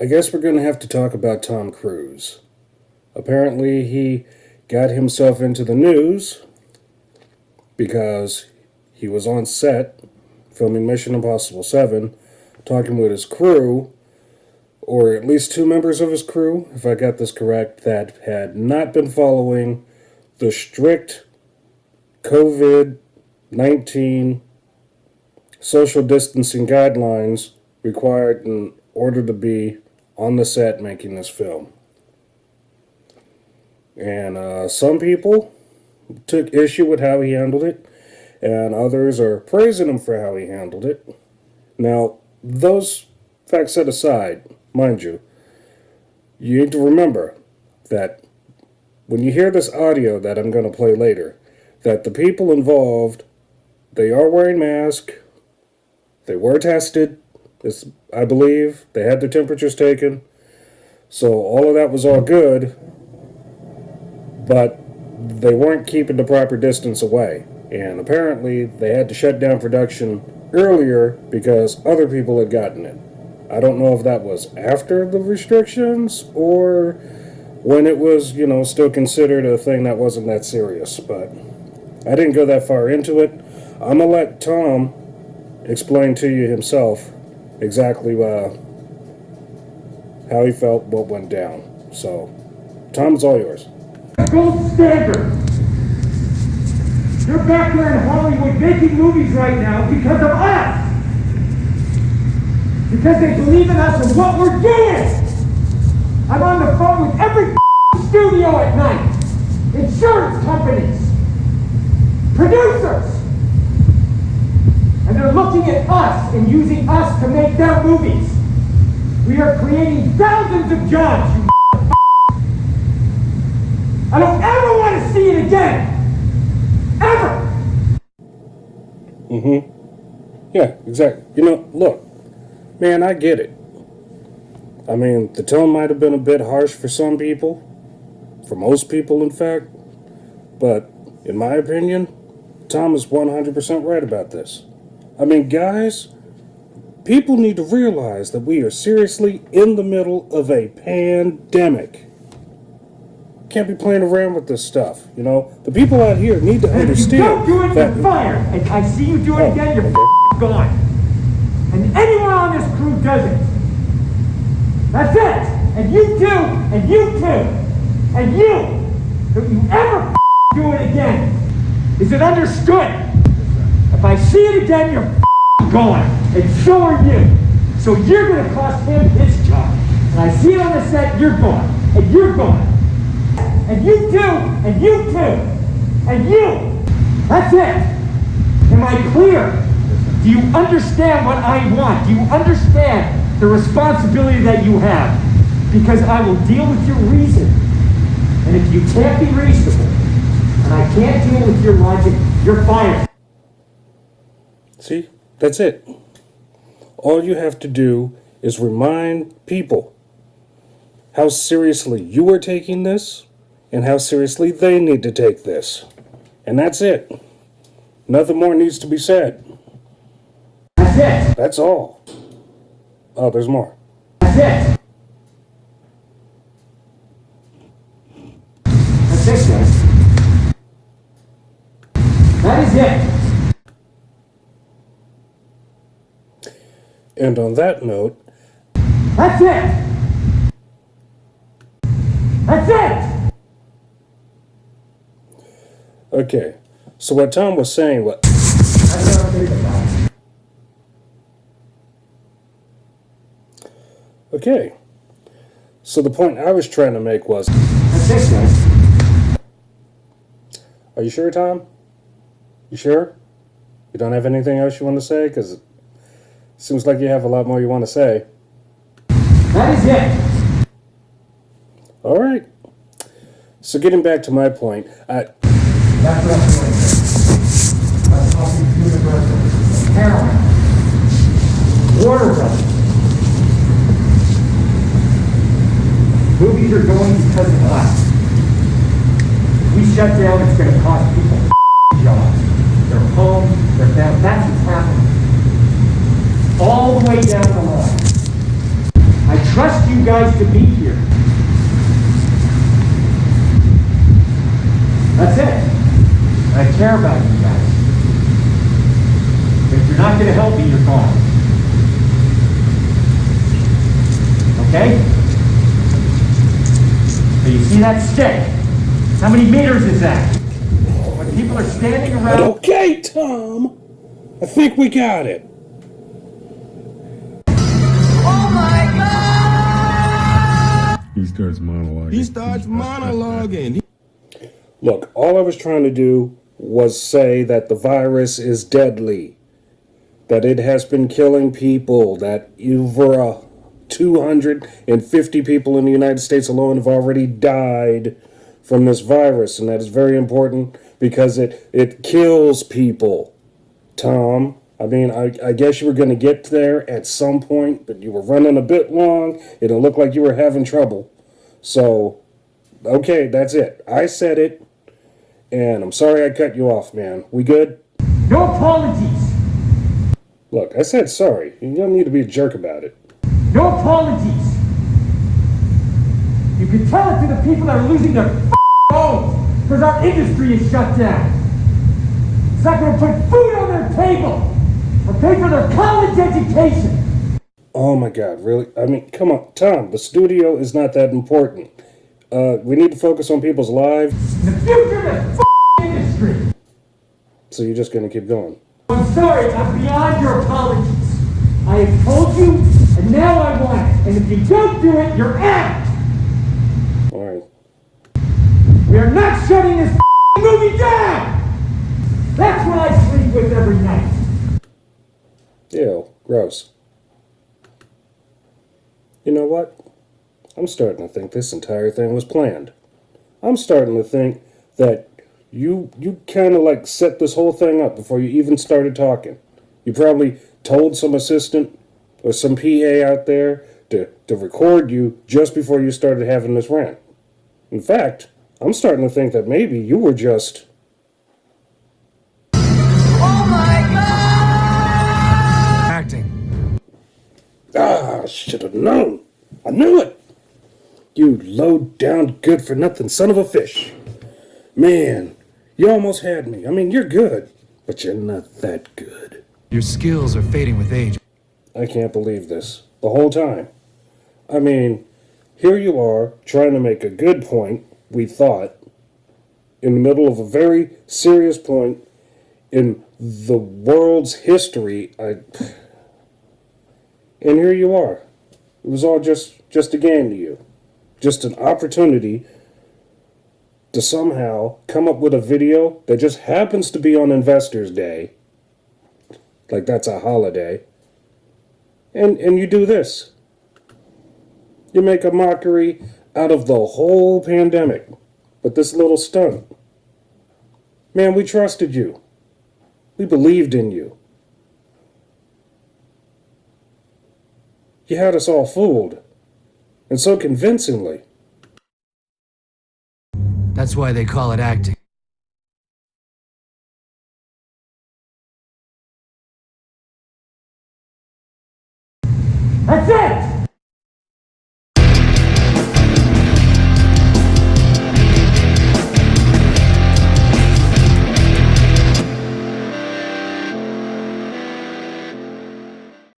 I guess we're going to have to talk about Tom Cruise. Apparently, he got himself into the news because he was on set filming Mission Impossible 7, talking with his crew, or at least two members of his crew, if I got this correct, that had not been following the strict COVID 19 social distancing guidelines required in order to be on the set making this film. And some people took issue with how he handled it, and others are praising him for how he handled it. Now, those facts set aside, mind you, you need to remember that when you hear this audio that I'm going to play later, that the people involved, they are wearing masks, they were tested, I believe, they had their temperatures taken, so all of that was all good, but they weren't keeping the proper distance away. And apparently they had to shut down production earlier because other people had gotten it. I don't know if that was after the restrictions or when it was, still considered a thing that wasn't that serious. But I didn't go that far into it. I'm going to let Tom explain to you himself exactly how he felt, what went down. So, Tom, it's all yours. Gold standard. You're back there in Hollywood making movies right now because of us. Because they believe in us and what we're doing. I'm on the phone with every studio at night. Insurance companies. Producers. And they're looking at us and using us to make their movies. We are creating thousands of jobs, you I don't ever want to see it again. Ever. Yeah, exactly. Look, man, I get it. I mean, the tone might have been a bit harsh for some people, for most people, in fact, but in my opinion, Tom is 100% right about this. I mean, guys, people need to realize that we are seriously in the middle of a pandemic. Can't be playing around with this stuff, The people out here need to understand. If you don't do it, you're fired. And I see you do it again, you're gone. And anyone on this crew does it. That's it. And you too, and you too, and you. Don't you ever do it again. Is it understood? If I see it again, you're gone. And so are you. So you're going to cost him his job. And I see it on the set, you're gone. And you're gone. And you too, and you too, and you. That's it. Am I clear? Do you understand what I want? Do you understand the responsibility that you have? Because I will deal with your reason. And if you can't be reasonable, and I can't deal with your logic, you're fired. See, that's it. All you have to do is remind people how seriously you are taking this, and how seriously they need to take this. And that's it. Nothing more needs to be said. That's it. That's all. Oh, there's more. That's it. That's it, guys. That is it. And on that note... That's it. That's it. Okay, so what Tom was saying was... Okay, so the point I was trying to make was... That's it, guys. Are you sure, Tom? You sure? You don't have anything else you want to say? Because it seems like you have a lot more you want to say. That is it. All right. So getting back to my point, That's what I'm doing. I'm talking to Universal, Paramount, Warner Brothers. Movies are going because of us. If we shut down, it's going to cost people jobs, their homes, their families. That's what's happening. All the way down the line. I trust you guys to be here. That's it. I care about you guys. But if you're not going to help me, you're gone. Okay? So you see that stick? How many meters is that? When people are standing around... Okay, Tom. I think we got it. He starts monologuing. Look, all I was trying to do was say that the virus is deadly, that it has been killing people, that over 250 people in the United States alone have already died from this virus, and that is very important because it kills people. Tom, I mean, I guess you were going to get there at some point, but you were running a bit long. It looked like you were having trouble. So, okay, that's it. I said it. And I'm sorry I cut you off, man. We good? No apologies. Look, I said sorry. You don't need to be a jerk about it. No apologies. You can tell it to the people that are losing their homes because our industry is shut down. It's not going to put food on their table or pay for their college education. Oh my God, really? I mean, come on, Tom. The studio is not that important. We need to focus on people's lives. The future of this industry. So you're just going to keep going. I'm sorry, I'm beyond your apologies. I have told you, and now I want it. And if you don't do it, you're out. All right. We are not shutting this movie down. That's what I sleep with every night. Ew, gross. You know what? I'm starting to think this entire thing was planned. I'm starting to think that you kind of like set this whole thing up before you even started talking. You probably told some assistant or some PA out there to record you just before you started having this rant. In fact, I'm starting to think that maybe you were just... Acting. Ah, I should have known. I knew it. You low-down, good-for-nothing son of a fish. Man, you almost had me. I mean, you're good, but you're not that good. Your skills are fading with age. I can't believe this. The whole time. I mean, here you are, trying to make a good point, we thought, in the middle of a very serious point in the world's history. And here you are. It was all just a game to you. Just an opportunity to somehow come up with a video that just happens to be on Investors Day. Like that's a holiday. And you do this. You make a mockery out of the whole pandemic. But this little stunt. Man, we trusted you. We believed in you. You had us all fooled. And so convincingly. That's why they call it acting. That's it!